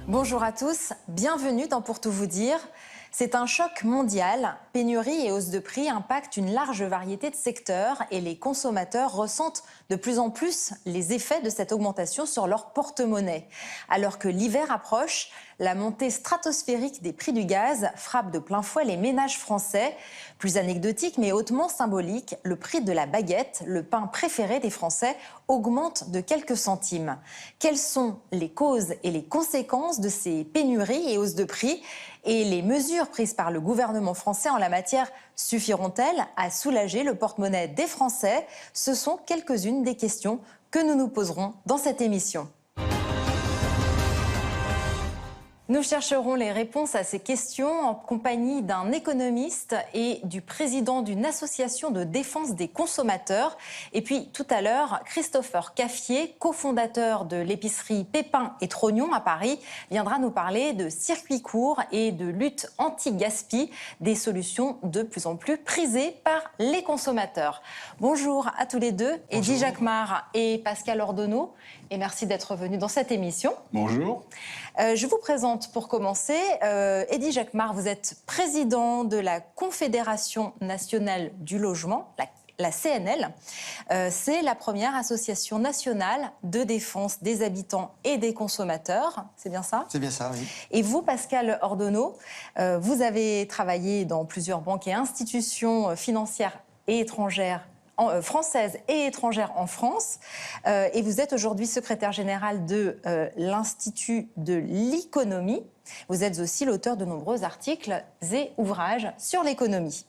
Bonjour à tous, bienvenue dans Pour tout vous dire. C'est un choc mondial. Pénurie et hausse de prix impactent une large variété de secteurs et les consommateurs ressentent de plus en plus les effets de cette augmentation sur leur porte-monnaie. Alors que l'hiver approche, la montée stratosphérique des prix du gaz frappe de plein fouet les ménages français. Plus anecdotique mais hautement symbolique, le prix de la baguette, le pain préféré des Français, augmente de quelques centimes. Quelles sont les causes et les conséquences de ces pénuries et hausses de prix ? Et les mesures prises par le gouvernement français en la matière suffiront-elles à soulager le porte-monnaie des Français ? Ce sont quelques-unes des questions que nous nous poserons dans cette émission. Nous chercherons les réponses à ces questions en compagnie d'un économiste et du président d'une association de défense des consommateurs. Et puis tout à l'heure, Christopher Caffier, cofondateur de l'épicerie Pépin et Trognon à Paris, viendra nous parler de circuits courts et de lutte anti-gaspi, des solutions de plus en plus prisées par les consommateurs. Bonjour à tous les deux, Eddy Jacquemart et Pascal Ordonneau, et merci d'être venus dans cette émission. Bonjour. Je vous présente pour commencer Eddy Jacquemart, vous êtes président de la Confédération nationale du logement, la CNL. C'est la première association nationale de défense des habitants et des consommateurs. C'est bien ça ? C'est bien ça, oui. Et vous, Pascal Ordonneau, vous avez travaillé dans plusieurs banques et institutions financières et étrangères françaises et étrangères en France. Et vous êtes aujourd'hui secrétaire général de l'Institut de l'économie. Vous êtes aussi l'auteur de nombreux articles et ouvrages sur l'économie.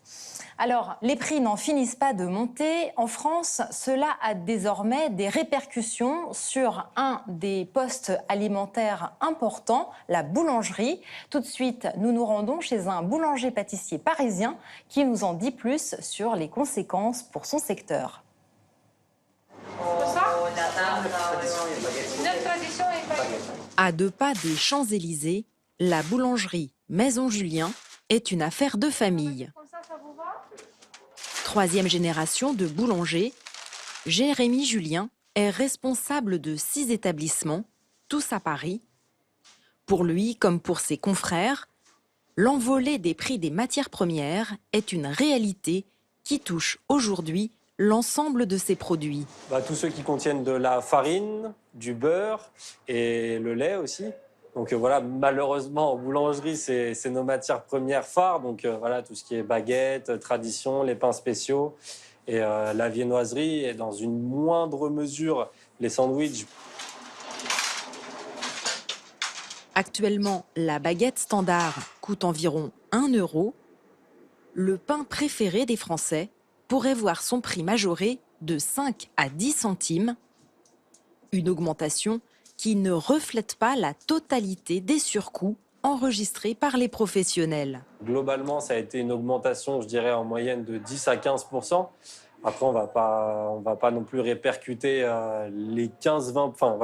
Alors, les prix n'en finissent pas de monter. En France, cela a désormais des répercussions sur un des postes alimentaires importants, la boulangerie. Tout de suite, nous nous rendons chez un boulanger-pâtissier parisien qui nous en dit plus sur les conséquences pour son secteur. À 2 pas des Champs-Élysées, la boulangerie Maison Julien est une affaire de famille. 3e génération de boulanger, Jérémy Julien est responsable de 6 établissements, tous à Paris. Pour lui, comme pour ses confrères, l'envolée des prix des matières premières est une réalité qui touche aujourd'hui l'ensemble de ces produits. Tous ceux qui contiennent de la farine, du beurre et le lait aussi. Donc voilà, malheureusement en boulangerie, c'est nos matières premières phares. Donc voilà, tout ce qui est baguettes, tradition, les pains spéciaux et la viennoiserie et dans une moindre mesure les sandwichs. Actuellement, la baguette standard coûte environ 1 €. Le pain préféré des Français pourrait voir son prix majoré de 5 à 10 centimes. Une augmentation qui ne reflète pas la totalité des surcoûts enregistrés par les professionnels. Globalement, ça a été une augmentation, je dirais, en moyenne de 10 à 15%. Après, on va pas non plus répercuter les 15-20%.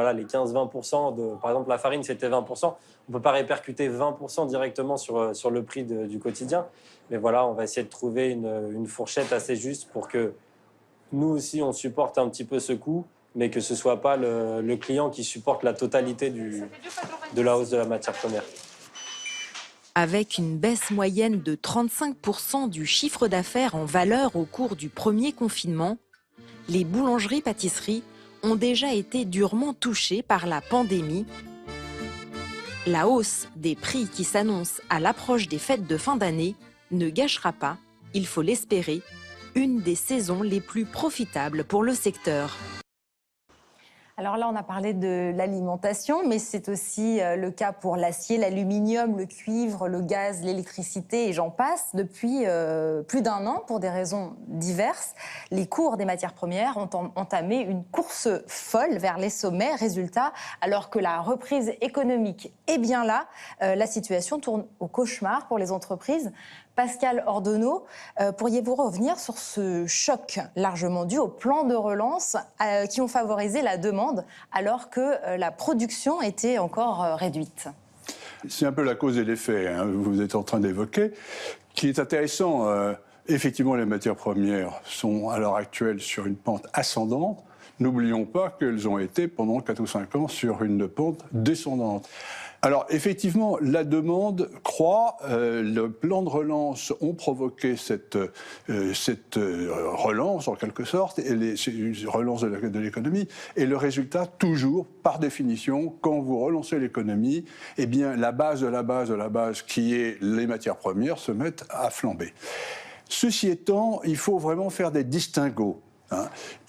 Par exemple, la farine, c'était 20%. On ne peut pas répercuter 20% directement sur le prix du quotidien. Mais voilà, on va essayer de trouver une fourchette assez juste pour que nous aussi, on supporte un petit peu ce coût, mais que ce ne soit pas le client qui supporte la totalité de la hausse de la matière première. Avec une baisse moyenne de 35% du chiffre d'affaires en valeur au cours du premier confinement, les boulangeries-pâtisseries ont déjà été durement touchées par la pandémie. La hausse des prix qui s'annonce à l'approche des fêtes de fin d'année ne gâchera pas, il faut l'espérer, une des saisons les plus profitables pour le secteur. Alors là, on a parlé de l'alimentation, mais c'est aussi le cas pour l'acier, l'aluminium, le cuivre, le gaz, l'électricité et j'en passe. Depuis plus d'1 an, pour des raisons diverses, les cours des matières premières ont entamé une course folle vers les sommets. Résultat, alors que la reprise économique est bien là, la situation tourne au cauchemar pour les entreprises. Pascal Ordonneau, pourriez-vous revenir sur ce choc largement dû aux plans de relance qui ont favorisé la demande alors que la production était encore réduite ? C'est un peu la cause et l'effet, hein, vous êtes en train d'évoquer. Qui est intéressant, effectivement, les matières premières sont à l'heure actuelle sur une pente ascendante, N'oublions pas qu'elles ont été pendant 4 ou 5 ans sur une pente descendante. Alors effectivement, la demande croît, le plan de relance ont provoqué cette relance en quelque sorte, et relance de l'économie, et le résultat toujours, par définition, quand vous relancez l'économie, eh bien la base de la base de la base qui est les matières premières se met à flamber. Ceci étant, il faut vraiment faire des distinguos.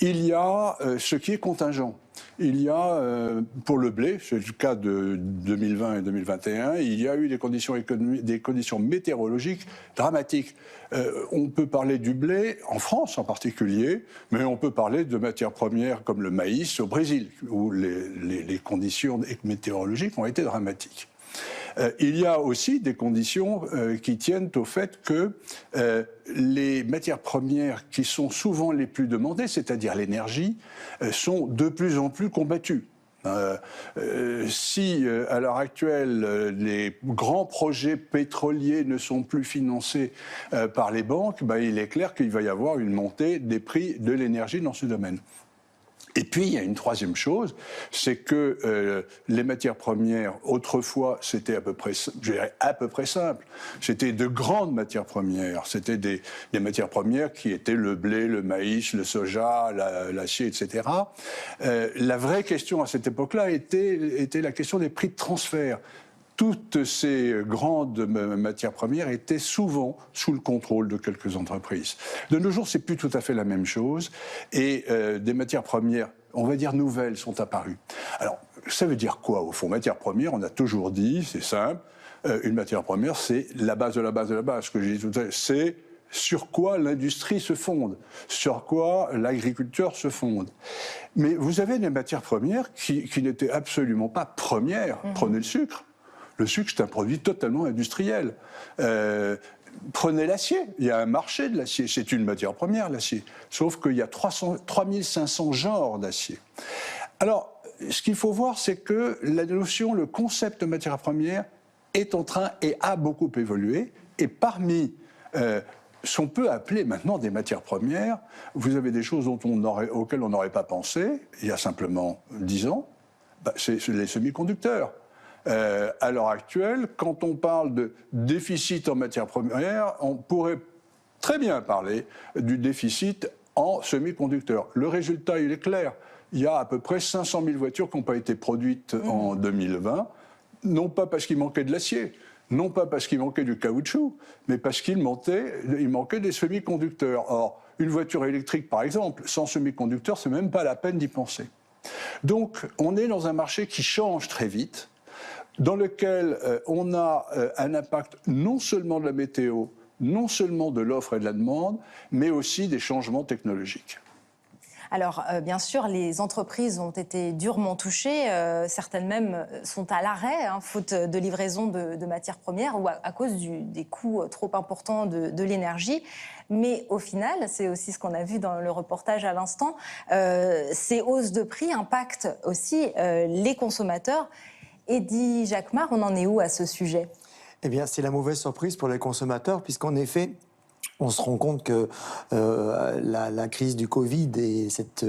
Il y a ce qui est contingent. Il y a, pour le blé, c'est le cas de 2020 et 2021, il y a eu des conditions météorologiques dramatiques. On peut parler du blé, en France en particulier, mais on peut parler de matières premières comme le maïs au Brésil, où les conditions météorologiques ont été dramatiques. Il y a aussi des conditions qui tiennent au fait que les matières premières qui sont souvent les plus demandées, c'est-à-dire l'énergie, sont de plus en plus combattues. Si à l'heure actuelle les grands projets pétroliers ne sont plus financés par les banques, il est clair qu'il va y avoir une montée des prix de l'énergie dans ce domaine. Et puis, il y a une troisième chose, c'est que les matières premières, autrefois, c'était à peu près simple. C'était de grandes matières premières. C'était des matières premières qui étaient le blé, le maïs, le soja, l'acier, etc. La vraie question à cette époque-là était la question des prix de transfert. Toutes ces grandes matières premières étaient souvent sous le contrôle de quelques entreprises. De nos jours, c'est plus tout à fait la même chose, et des matières premières, on va dire nouvelles, sont apparues. Alors, ça veut dire quoi au fond? Matière première, on a toujours dit, c'est simple, une matière première, c'est la base de la base de la base. Ce que j'ai dit tout à l'heure, c'est sur quoi l'industrie se fonde, sur quoi l'agriculteur se fonde. Mais vous avez des matières premières qui n'étaient absolument pas premières. Prenez le sucre. Le sucre, c'est un produit totalement industriel. Prenez l'acier. Il y a un marché de l'acier. C'est une matière première, l'acier. Sauf qu'il y a 3500 genres d'acier. Alors, ce qu'il faut voir, c'est que la notion, le concept de matière première est en train et a beaucoup évolué. Et parmi ce qu'on peut appeler maintenant des matières premières, vous avez des choses auxquelles on n'aurait pas pensé il y a simplement 10 ans. C'est les semi-conducteurs. À l'heure actuelle, quand on parle de déficit en matières premières, on pourrait très bien parler du déficit en semi-conducteurs. Le résultat, il est clair. Il y a à peu près 500 000 voitures qui n'ont pas été produites en 2020, non pas parce qu'il manquait de l'acier, non pas parce qu'il manquait du caoutchouc, mais parce qu'il manquait des semi-conducteurs. Or, une voiture électrique, par exemple, sans semi-conducteurs, c'est même pas la peine d'y penser. Donc, on est dans un marché qui change très vite, dans lequel on a un impact non seulement de la météo, non seulement de l'offre et de la demande, mais aussi des changements technologiques. Alors, bien sûr, les entreprises ont été durement touchées. Certaines même sont à l'arrêt, faute de livraison de matières premières ou à cause des coûts trop importants de l'énergie. Mais au final, c'est aussi ce qu'on a vu dans le reportage à l'instant, ces hausses de prix impactent aussi les consommateurs. Eddy Jacquemart, on en est où à ce sujet? Eh bien, c'est la mauvaise surprise pour les consommateurs, puisqu'en effet, on se rend compte que la crise du Covid et cette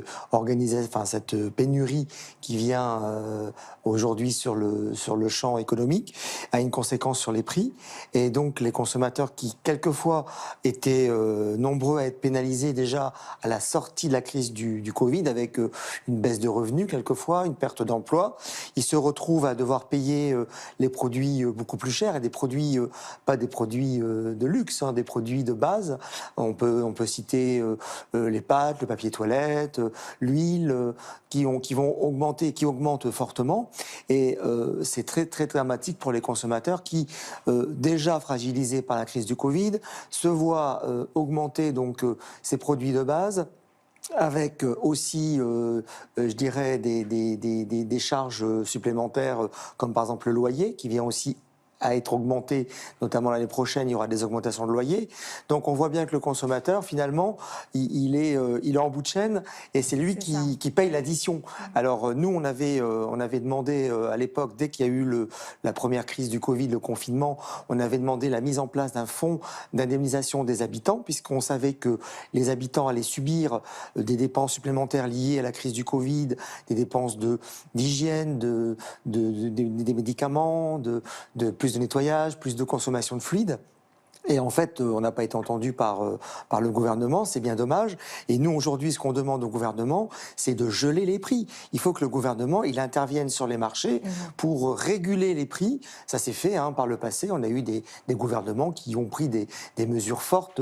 pénurie qui vient aujourd'hui sur le champ économique a une conséquence sur les prix. Et donc les consommateurs qui quelquefois étaient nombreux à être pénalisés déjà à la sortie de la crise du Covid avec une baisse de revenus quelquefois, une perte d'emploi, ils se retrouvent à devoir payer les produits beaucoup plus chers et des produits, pas des produits de luxe, des produits de base. On peut citer les pâtes, le papier toilette, l'huile, qui augmentent fortement. Et c'est très, très dramatique pour les consommateurs qui, déjà fragilisés par la crise du Covid, se voient augmenter donc ces produits de base, avec aussi, je dirais, des charges supplémentaires, comme par exemple le loyer, qui vient aussi à être augmenté, notamment l'année prochaine, il y aura des augmentations de loyer. Donc on voit bien que le consommateur, finalement, il est en bout de chaîne et c'est lui qui paye l'addition. Alors nous, on avait demandé à l'époque, dès qu'il y a eu la première crise du Covid, le confinement, on avait demandé la mise en place d'un fonds d'indemnisation des habitants, puisqu'on savait que les habitants allaient subir des dépenses supplémentaires liées à la crise du Covid, des dépenses d'hygiène, des médicaments, de plus de nettoyage, plus de consommation de fluides. Et en fait, on n'a pas été entendu par le gouvernement, c'est bien dommage. Et nous, aujourd'hui, ce qu'on demande au gouvernement, c'est de geler les prix. Il faut que le gouvernement, il intervienne sur les marchés pour réguler les prix. Ça s'est fait par le passé. On a eu des gouvernements qui ont pris des mesures fortes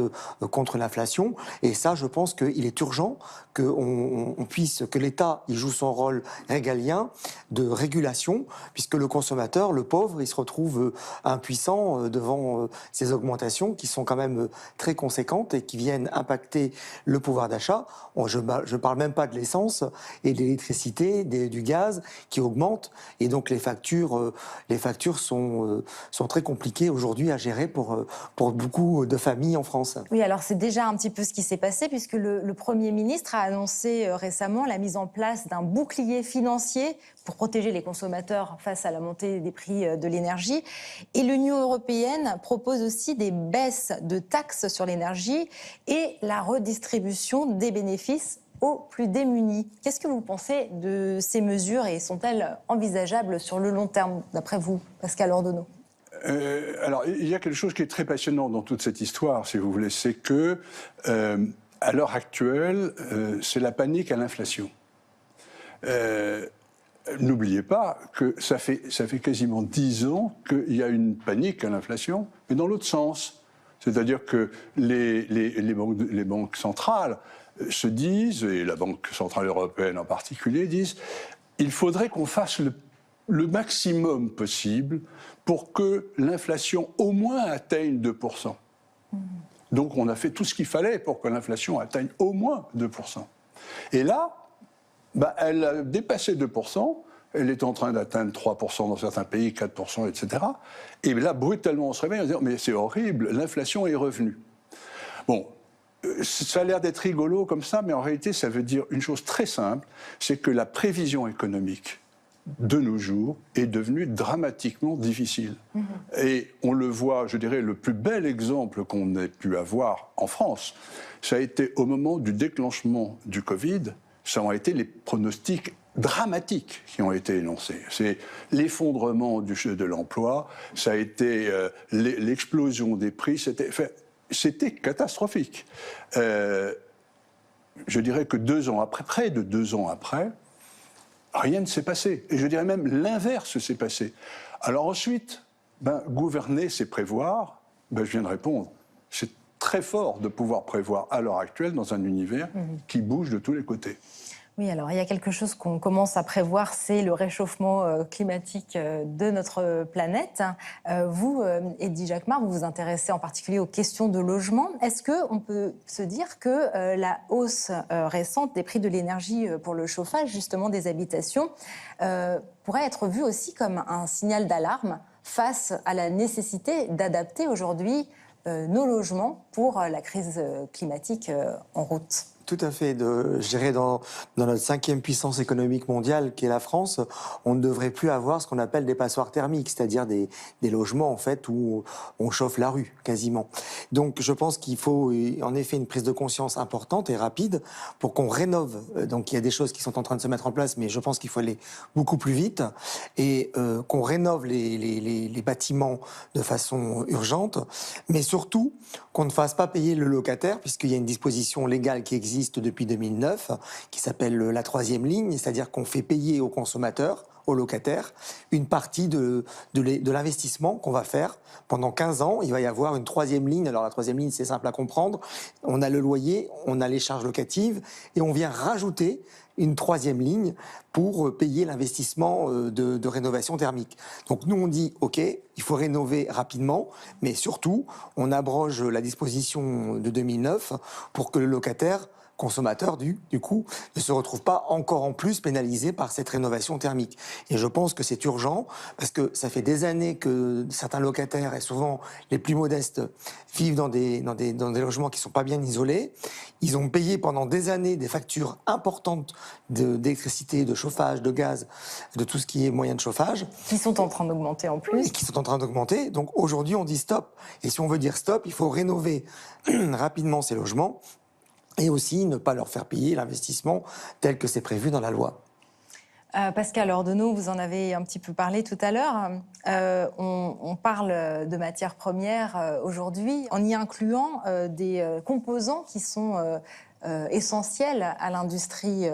contre l'inflation. Et ça, je pense qu'il est urgent que l'État il joue son rôle régalien de régulation, puisque le consommateur, le pauvre, il se retrouve impuissant devant ces augmentations qui sont quand même très conséquentes et qui viennent impacter le pouvoir d'achat. Je ne parle même pas de l'essence et de l'électricité, du gaz qui augmentent. Et donc les factures sont très compliquées aujourd'hui à gérer pour beaucoup de familles en France. Oui, alors c'est déjà un petit peu ce qui s'est passé puisque le Premier ministre a annoncé récemment la mise en place d'un bouclier financier pour protéger les consommateurs face à la montée des prix de l'énergie. Et l'Union européenne propose aussi des baisses de taxes sur l'énergie et la redistribution des bénéfices aux plus démunis. Qu'est-ce que vous pensez de ces mesures et sont-elles envisageables sur le long terme, d'après vous, Pascal Ordonneau ? Alors, il y a quelque chose qui est très passionnant dans toute cette histoire, si vous voulez, c'est que, à l'heure actuelle, c'est la panique à l'inflation. N'oubliez pas que ça fait quasiment 10 ans qu'il y a une panique à l'inflation, mais dans l'autre sens. C'est-à-dire que les banques centrales se disent, et la Banque centrale européenne en particulier, disent il faudrait qu'on fasse le maximum possible pour que l'inflation au moins atteigne 2%. Donc on a fait tout ce qu'il fallait pour que l'inflation atteigne au moins 2%. Et là, elle a dépassé 2%, elle est en train d'atteindre 3% dans certains pays, 4%, etc. Et là, brutalement, on se réveille en disant « mais c'est horrible, l'inflation est revenue ». Bon, ça a l'air d'être rigolo comme ça, mais en réalité, ça veut dire une chose très simple, c'est que la prévision économique de nos jours est devenue dramatiquement difficile. Et on le voit, je dirais, le plus bel exemple qu'on ait pu avoir en France, ça a été au moment du déclenchement du Covid, ça ont été les pronostics dramatiques qui ont été énoncés. C'est l'effondrement de l'emploi, ça a été l'explosion des prix, c'était catastrophique. Je dirais que 2 ans après, près de 2 ans après, rien ne s'est passé. Et je dirais même l'inverse s'est passé. Alors ensuite, gouverner, c'est prévoir. Je viens de répondre. C'est très fort de pouvoir prévoir à l'heure actuelle dans un univers qui bouge de tous les côtés. Oui, alors il y a quelque chose qu'on commence à prévoir, c'est le réchauffement climatique de notre planète. Vous, Eddy Jacquemart, vous vous intéressez en particulier aux questions de logement. Est-ce qu'on peut se dire que la hausse récente des prix de l'énergie pour le chauffage, justement des habitations, pourrait être vue aussi comme un signal d'alarme face à la nécessité d'adapter aujourd'hui nos logements pour la crise climatique en route ? Tout à fait. Je dirais dans notre 5e puissance économique mondiale, qui est la France, on ne devrait plus avoir ce qu'on appelle des passoires thermiques, c'est-à-dire des logements en fait où on chauffe la rue quasiment. Donc je pense qu'il faut en effet une prise de conscience importante et rapide pour qu'on rénove. Donc il y a des choses qui sont en train de se mettre en place, mais je pense qu'il faut aller beaucoup plus vite et qu'on rénove les bâtiments de façon urgente, mais surtout qu'on ne fasse pas payer le locataire, puisqu'il y a une disposition légale qui existe depuis 2009, qui s'appelle la 3e ligne, c'est-à-dire qu'on fait payer aux consommateurs, aux locataires, une partie de l'investissement qu'on va faire. Pendant 15 ans, il va y avoir une 3e ligne. Alors la 3e ligne, c'est simple à comprendre. On a le loyer, on a les charges locatives, et on vient rajouter une 3e ligne pour payer l'investissement de rénovation thermique. Donc nous, on dit, OK, il faut rénover rapidement, mais surtout, on abroge la disposition de 2009 pour que le locataire consommateurs, du coup, ne se retrouvent pas encore en plus pénalisés par cette rénovation thermique. Et je pense que c'est urgent, parce que ça fait des années que certains locataires, et souvent les plus modestes, vivent dans des logements qui ne sont pas bien isolés. Ils ont payé pendant des années des factures importantes d'électricité, de chauffage, de gaz, de tout ce qui est moyen de chauffage. Qui sont en train d'augmenter en plus. Et qui sont en train d'augmenter. Donc aujourd'hui, on dit stop. Et si on veut dire stop, il faut rénover rapidement ces logements et aussi ne pas leur faire payer l'investissement tel que c'est prévu dans la loi. Pascal Ordeneau, vous en avez un petit peu parlé tout à l'heure. On parle de matières premières aujourd'hui en y incluant des composants qui sont essentiels à l'industrie,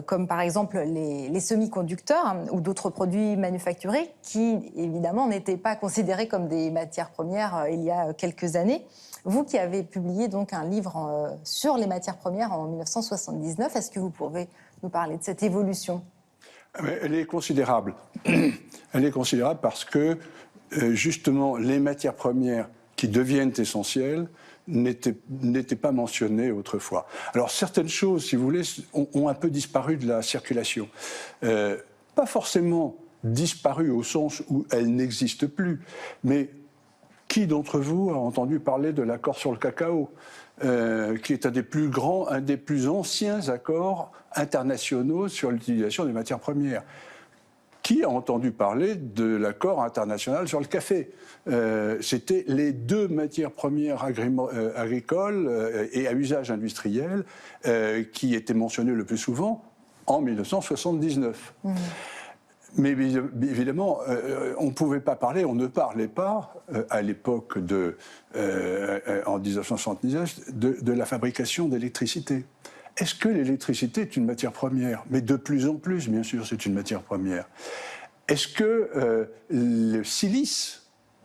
comme par exemple les semi-conducteurs ou d'autres produits manufacturés qui, évidemment, n'étaient pas considérés comme des matières premières il y a quelques années. Vous qui avez publié donc un livre sur les matières premières en 1979, est-ce que vous pouvez nous parler de cette évolution ? Elle est considérable. Elle est considérable parce que, justement, les matières premières qui deviennent essentielles n'étaient pas mentionnées autrefois. Alors, certaines choses, si vous voulez, ont un peu disparu de la circulation. Pas forcément disparu au sens où elles n'existent plus, mais qui d'entre vous a entendu parler de l'accord sur le cacao, qui est un des plus anciens accords internationaux sur l'utilisation des matières premières? Qui a entendu parler de l'accord international sur le café? C'était les deux matières premières agricoles et à usage industriel qui étaient mentionnées le plus souvent en 1979. Mais évidemment, on ne pouvait pas parler, on ne parlait pas à l'époque en 1979 de la fabrication d'électricité. Est-ce que l'électricité est une matière première? Mais de plus en plus, bien sûr, c'est une matière première. Est-ce que le silice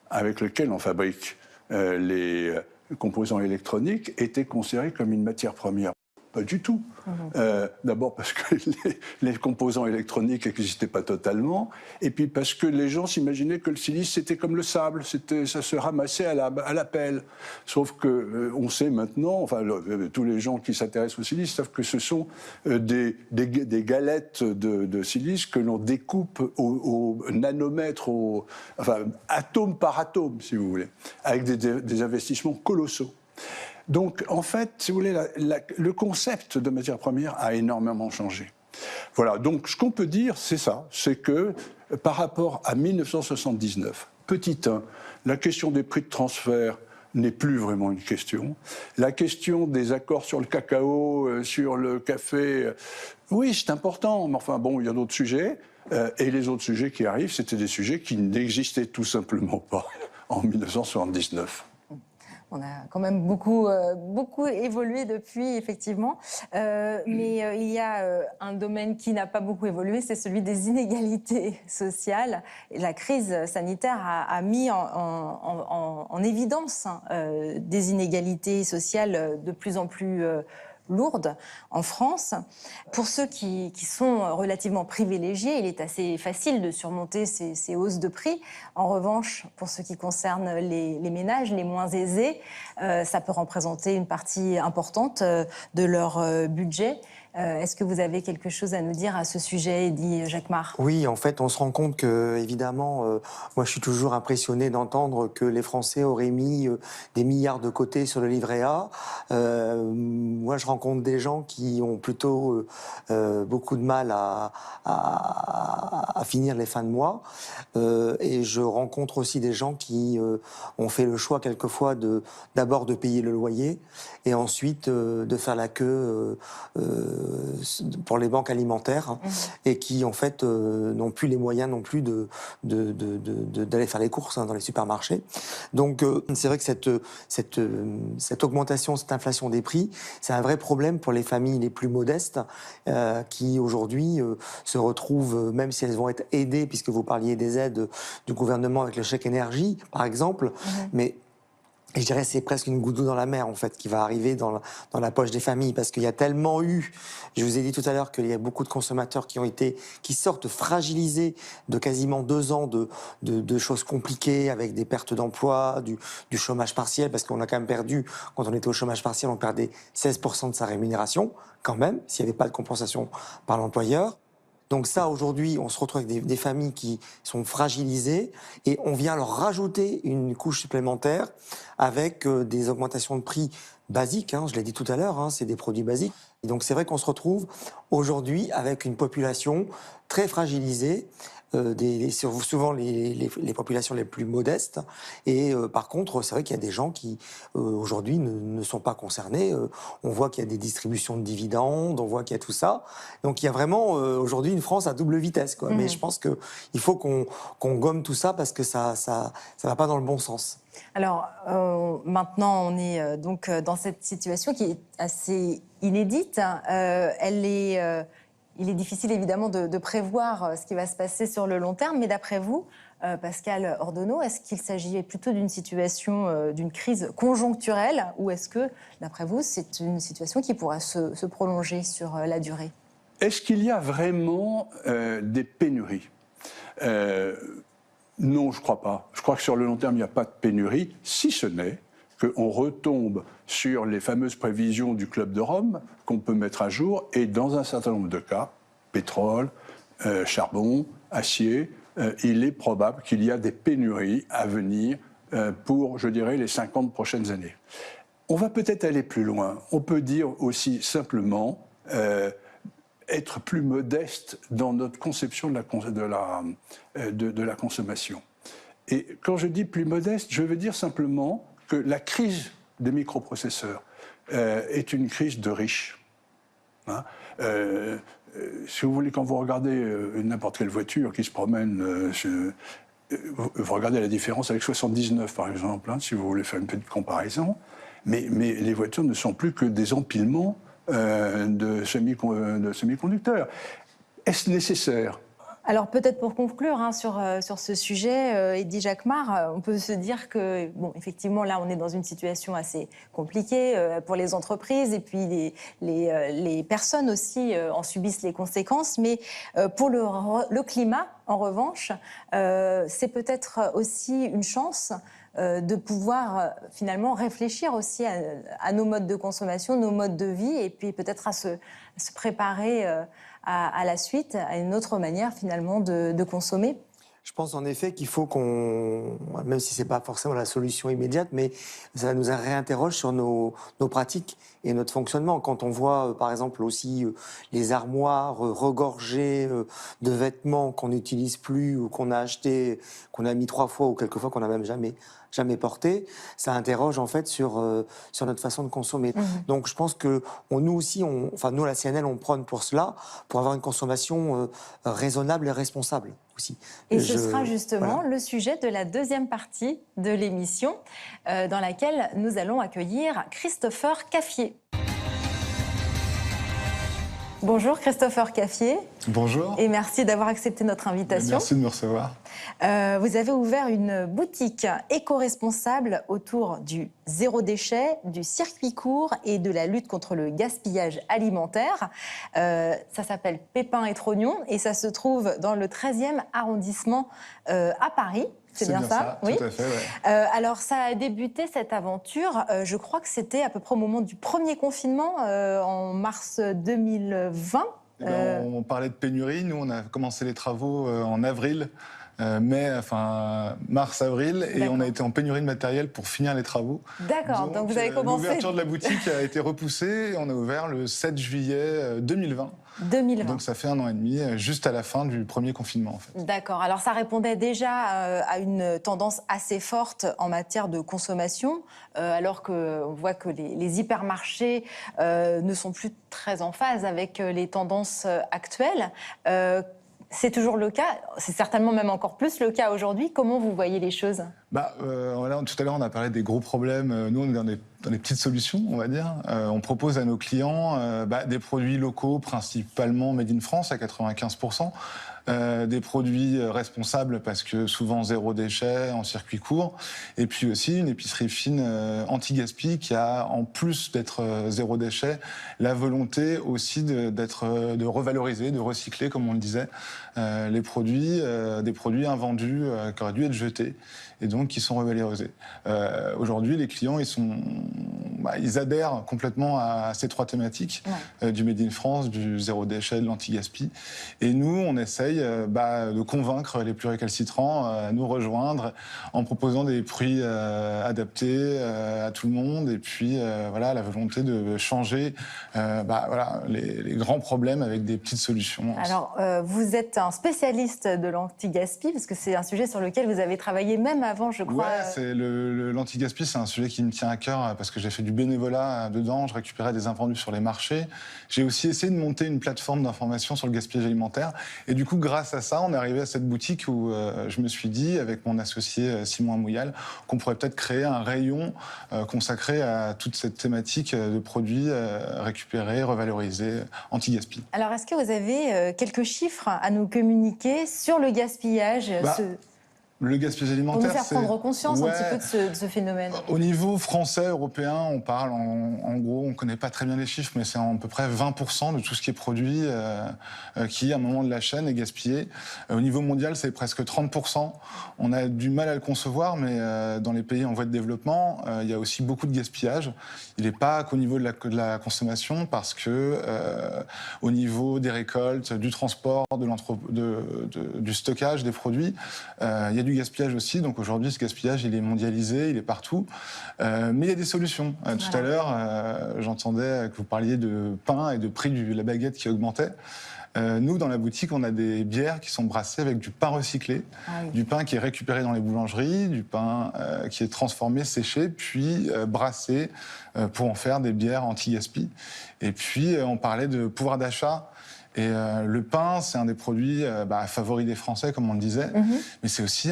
avec lequel on fabrique les composants électroniques était considéré comme une matière première? Pas du tout. D'abord parce que les composants électroniques n'existaient pas totalement, et puis parce que les gens s'imaginaient que le silice c'était comme le sable, ça se ramassait à la pelle. Sauf que on sait maintenant, enfin tous les gens qui s'intéressent au silice savent que ce sont des galettes de silice que l'on découpe au nanomètre, enfin atome par atome, si vous voulez, avec des investissements colossaux. Donc, en fait, si vous voulez, le concept de matière première a énormément changé. Voilà, donc ce qu'on peut dire, c'est ça, c'est que par rapport à 1979, petit 1, la question des prix de transfert n'est plus vraiment une question. La question des accords sur le cacao, sur le café, oui, c'est important, mais enfin bon, il y a d'autres sujets. Et les autres sujets qui arrivent, c'était des sujets qui n'existaient tout simplement pas en 1979. On a quand même beaucoup évolué depuis, effectivement. Mais il y a un domaine qui n'a pas beaucoup évolué, c'est celui des inégalités sociales. Et la crise sanitaire a mis en évidence des inégalités sociales de plus en plus lourdes en France. Pour ceux qui sont relativement privilégiés, il est assez facile de surmonter ces hausses de prix. En revanche, pour ce qui concerne les ménages les moins aisés, ça peut représenter une partie importante de leur budget. Est-ce que vous avez quelque chose à nous dire à ce sujet, Eddy Jacquemart? Oui, en fait, on se rend compte que, évidemment, moi je suis toujours impressionné d'entendre que les Français auraient mis des milliards de côté sur le livret A. Moi, je rencontre des gens qui ont plutôt beaucoup de mal à finir les fins de mois. Et je rencontre aussi des gens qui ont fait le choix quelquefois d'abord de payer le loyer et ensuite de faire la queue pour les banques alimentaires et qui en fait n'ont plus les moyens non plus d'aller faire les courses dans les supermarchés. Donc c'est vrai que cette augmentation, cette inflation des prix, c'est un vrai problème pour les familles les plus modestes qui aujourd'hui se retrouvent, même si elles vont être aidées, puisque vous parliez des aides du gouvernement avec le chèque énergie par exemple, mais Et je dirais c'est presque une goutte d'eau dans la mer en fait qui va arriver dans la poche des familles parce qu'il y a tellement eu, je vous ai dit tout à l'heure qu'il y a beaucoup de consommateurs qui sortent fragilisés de quasiment 2 ans de choses compliquées avec des pertes d'emploi, du chômage partiel parce qu'on a quand même perdu, quand on était au chômage partiel, on perdait 16% de sa rémunération quand même s'il n'y avait pas de compensation par l'employeur. Donc ça, aujourd'hui, on se retrouve avec des familles qui sont fragilisées et on vient leur rajouter une couche supplémentaire avec des augmentations de prix basiques, je l'ai dit tout à l'heure, c'est des produits basiques. Et donc c'est vrai qu'on se retrouve aujourd'hui avec une population très fragilisée, souvent les populations les plus modestes. Et par contre, c'est vrai qu'il y a des gens qui, aujourd'hui, ne sont pas concernés. On voit qu'il y a des distributions de dividendes, on voit qu'il y a tout ça. Donc il y a vraiment, aujourd'hui, une France à double vitesse, quoi. Mais je pense qu'il faut qu'on gomme tout ça parce que ça va pas dans le bon sens. Alors, maintenant, on est donc dans cette situation qui est assez inédite. Il est difficile, évidemment, de prévoir ce qui va se passer sur le long terme. Mais d'après vous, Pascal Ordono, est-ce qu'il s'agit plutôt d'une situation, d'une crise conjoncturelle ou est-ce que, d'après vous, c'est une situation qui pourra se prolonger sur la durée? Est-ce qu'il y a vraiment des pénuries ? Non, je ne crois pas. Je crois que sur le long terme, il n'y a pas de pénurie, si ce n'est qu'on retombe sur les fameuses prévisions du Club de Rome qu'on peut mettre à jour, et dans un certain nombre de cas, pétrole, charbon, acier, il est probable qu'il y a des pénuries à venir pour, je dirais, les 50 prochaines années. On va peut-être aller plus loin. On peut dire aussi simplement être plus modeste dans notre conception de la consommation. Et quand je dis plus modeste, je veux dire simplement que la crise des microprocesseurs est une crise de riches. Si vous voulez, quand vous regardez n'importe quelle voiture qui se promène, vous regardez la différence avec 79 par exemple, si vous voulez faire une petite comparaison, mais les voitures ne sont plus que des empilements de semi-conducteurs. Est-ce nécessaire ? Alors peut-être pour conclure sur ce sujet, Eddy Jacquemart, on peut se dire que, bon, effectivement, là, on est dans une situation assez compliquée pour les entreprises et puis les personnes aussi en subissent les conséquences. Mais pour le climat, en revanche, c'est peut-être aussi une chance de pouvoir finalement réfléchir aussi à nos modes de consommation, nos modes de vie, et puis peut-être à se préparer à la suite, à une autre manière finalement de consommer. Je pense en effet qu'il faut qu'on, même si c'est pas forcément la solution immédiate, mais ça nous réinterroge sur nos pratiques et notre fonctionnement. Quand on voit, par exemple, aussi les armoires regorgées de vêtements qu'on n'utilise plus ou qu'on a acheté, qu'on a mis 3 fois ou quelques fois qu'on n'a même jamais porté, ça interroge en fait sur notre façon de consommer. Donc je pense que nous aussi, nous à la CNL, on prône pour cela, pour avoir une consommation raisonnable et responsable aussi. Et ce sera justement le sujet de la deuxième partie de l'émission, dans laquelle nous allons accueillir Christopher Caffier. Bonjour Christopher Caffier. Bonjour. Et merci d'avoir accepté notre invitation. Merci de me recevoir. Vous avez ouvert une boutique éco-responsable autour du zéro déchet, du circuit court et de la lutte contre le gaspillage alimentaire. Ça s'appelle Pépin et Trognon et ça se trouve dans le 13e arrondissement à Paris. C'est bien ça, oui. Tout à fait, ouais. Alors, ça a débuté, cette aventure, je crois que c'était à peu près au moment du premier confinement, en mars 2020. On parlait de pénurie. Nous, on a commencé les travaux en avril, mars-avril, et on a été en pénurie de matériel pour finir les travaux. D'accord, donc vous avez commencé... L'ouverture de la boutique a été repoussée, et on a ouvert le 7 juillet 2020. 2020. Donc ça fait 1 an et demi, juste à la fin du premier confinement, en fait. D'accord. Alors ça répondait déjà à une tendance assez forte en matière de consommation, alors qu'on voit que les hypermarchés ne sont plus très en phase avec les tendances actuelles. C'est toujours le cas, c'est certainement même encore plus le cas aujourd'hui. Comment vous voyez les choses ? Tout à l'heure, on a parlé des gros problèmes. Nous, on est dans les petites solutions, on va dire. On propose à nos clients des produits locaux, principalement made in France à 95%. des produits responsables parce que souvent zéro déchet en circuit court, et puis aussi une épicerie fine anti-gaspi qui a, en plus d'être zéro déchet, la volonté aussi de revaloriser, de recycler, comme on le disait, les produits, des produits invendus qui auraient dû être jetés et donc qui sont revalorisés. Aujourd'hui, les clients, ils adhèrent complètement à ces trois thématiques, du Made in France, du zéro déchet, de l'anti-gaspi. Et nous, on essaye de convaincre les plus récalcitrants à nous rejoindre en proposant des prix adaptés à tout le monde. Et puis, la volonté de changer les grands problèmes avec des petites solutions. Alors, vous êtes un spécialiste de l'anti-gaspi, parce que c'est un sujet sur lequel vous avez travaillé même avant, je crois. Ouais, l'anti-gaspi, c'est un sujet qui me tient à cœur parce que j'ai fait du bénévolat dedans, je récupérais des invendus sur les marchés. J'ai aussi essayé de monter une plateforme d'information sur le gaspillage alimentaire. Et du coup, grâce à ça, on est arrivé à cette boutique où je me suis dit, avec mon associé Simon Amouyal, qu'on pourrait peut-être créer un rayon consacré à toute cette thématique de produits récupérés, revalorisés, anti-gaspi. Alors, est-ce que vous avez quelques chiffres à nous communiquer sur le gaspillage Le gaspillage alimentaire, pour nous faire prendre conscience un petit peu de ce phénomène. Au niveau français, européen, on parle en gros, on ne connaît pas très bien les chiffres, mais c'est à peu près 20% de tout ce qui est produit qui, à un moment de la chaîne, est gaspillé. Au niveau mondial, c'est presque 30%. On a du mal à le concevoir, mais dans les pays en voie de développement, il y a aussi beaucoup de gaspillage. Il n'est pas qu'au niveau de la consommation, parce que au niveau des récoltes, du transport, du stockage des produits, il y a du gaspillage aussi. Donc aujourd'hui, ce gaspillage, il est mondialisé, il est partout. Mais il y a des solutions. Tout à l'heure, j'entendais que vous parliez de pain et de prix de la baguette qui augmentait. Nous, dans la boutique, on a des bières qui sont brassées avec du pain recyclé, du pain qui est récupéré dans les boulangeries, du pain qui est transformé, séché, puis brassé pour en faire des bières anti-gaspi. Et puis, on parlait de pouvoir d'achat. Et le pain, c'est un des produits favoris des Français, comme on le disait, mais c'est aussi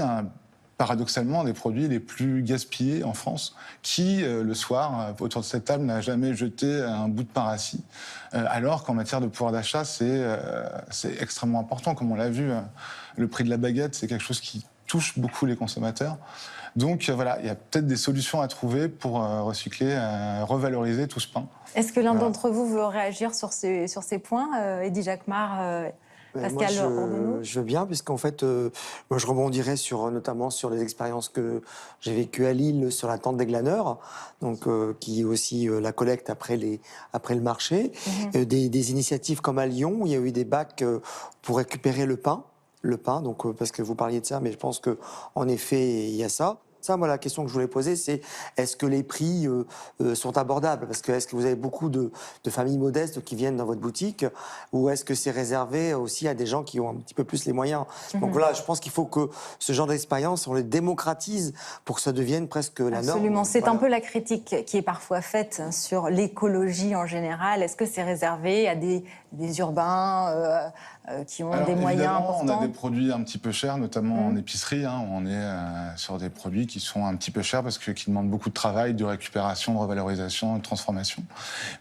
paradoxalement un des produits les plus gaspillés en France. Qui, le soir, autour de cette table, n'a jamais jeté un bout de pain rassis, alors qu'en matière de pouvoir d'achat, c'est extrêmement important. Comme on l'a vu, le prix de la baguette, c'est quelque chose qui touche beaucoup les consommateurs. Donc il y a peut-être des solutions à trouver pour recycler, revaloriser tout ce pain. Est-ce que l'un d'entre vous veut réagir sur ces points, Eddy Jacquemart, Pascal Ordenneau ? Je veux bien, puisqu'en fait, moi je rebondirais notamment sur les expériences que j'ai vécues à Lille sur la tente des glaneurs, donc qui est aussi la collecte après le marché. Des initiatives comme à Lyon, où il y a eu des bacs pour récupérer le pain, donc parce que vous parliez de ça, mais je pense que en effet il y a ça. Ça, moi, la question que je voulais poser, c'est est-ce que les prix sont abordables ? Parce que est-ce que vous avez beaucoup de familles modestes qui viennent dans votre boutique, ou est-ce que c'est réservé aussi à des gens qui ont un petit peu plus les moyens ? Donc voilà, je pense qu'il faut que ce genre d'expérience, on les démocratise pour que ça devienne presque la norme. Absolument. C'est un peu la critique qui est parfois faite sur l'écologie en général. Est-ce que c'est réservé à des urbains qui ont des moyens importants ? On a des produits un petit peu chers, notamment en épicerie. On est sur des produits qui sont un petit peu chers parce qui demandent beaucoup de travail, de récupération, de revalorisation, de transformation.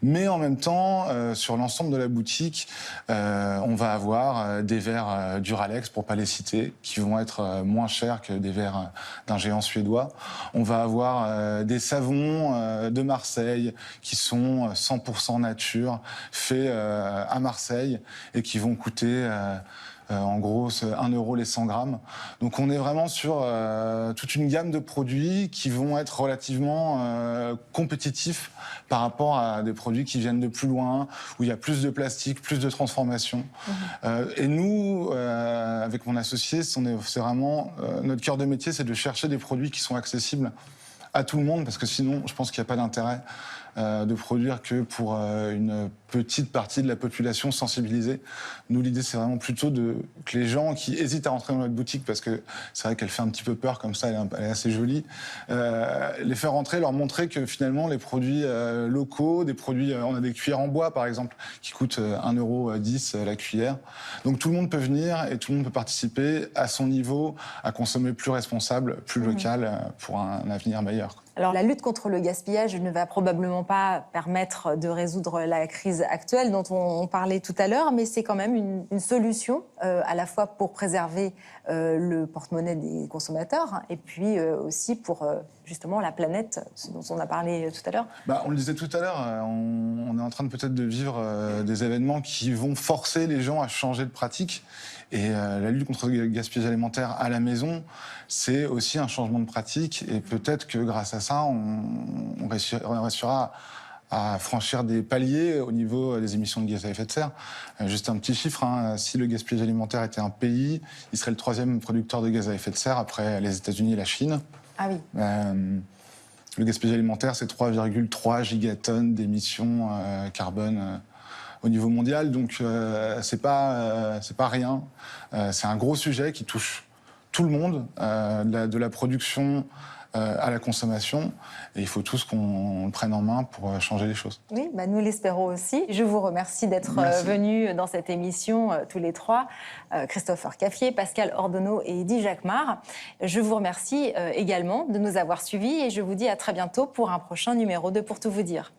Mais en même temps, sur l'ensemble de la boutique, on va avoir des verres Duralex, pour pas les citer, qui vont être moins chers que des verres d'un géant suédois. On va avoir des savons de Marseille qui sont 100% nature, faits à Marseille et qui vont coûter en gros 1 euro les 100 grammes. Donc on est vraiment sur toute une gamme de produits qui vont être relativement compétitifs par rapport à des produits qui viennent de plus loin, où il y a plus de plastique, plus de transformation. Et nous, avec mon associé, c'est vraiment notre cœur de métier, c'est de chercher des produits qui sont accessibles à tout le monde, parce que sinon, je pense qu'il n'y a pas d'intérêt de produire que pour une petite partie de la population sensibilisée. Nous, l'idée, c'est vraiment plutôt que les gens qui hésitent à rentrer dans notre boutique, parce que c'est vrai qu'elle fait un petit peu peur comme ça, elle est assez jolie, les faire rentrer, leur montrer que finalement, les produits locaux, des produits, on a des cuillères en bois, par exemple, qui coûtent 1,10 € la cuillère. Donc tout le monde peut venir et tout le monde peut participer à son niveau, à consommer plus responsable, plus local, pour un avenir meilleur. ailleurs. Alors, la lutte contre le gaspillage ne va probablement pas permettre de résoudre la crise actuelle dont on parlait tout à l'heure, mais c'est quand même une solution, à la fois pour préserver le porte-monnaie des consommateurs et puis aussi pour justement la planète, ce dont on a parlé tout à l'heure. On le disait tout à l'heure, on est en train peut-être de vivre des événements qui vont forcer les gens à changer de pratique. Et la lutte contre le gaspillage alimentaire à la maison, c'est aussi un changement de pratique. Et peut-être que grâce à ça, on réussira à franchir des paliers au niveau des émissions de gaz à effet de serre. Juste un petit chiffre, si le gaspillage alimentaire était un pays, il serait le 3e producteur de gaz à effet de serre après les États-Unis et la Chine. Ah oui. Le gaspillage alimentaire, c'est 3,3 gigatonnes d'émissions carbone au niveau mondial, donc c'est pas rien. C'est un gros sujet qui touche tout le monde, de la production à la consommation, et il faut tous qu'on le prenne en main pour changer les choses. Oui, nous l'espérons aussi. Je vous remercie d'être venus dans cette émission tous les trois, Christopher Caffier, Pascal Ordonneau et Eddy Jacquemart. Je vous remercie également de nous avoir suivis et je vous dis à très bientôt pour un prochain numéro de Pour tout vous dire.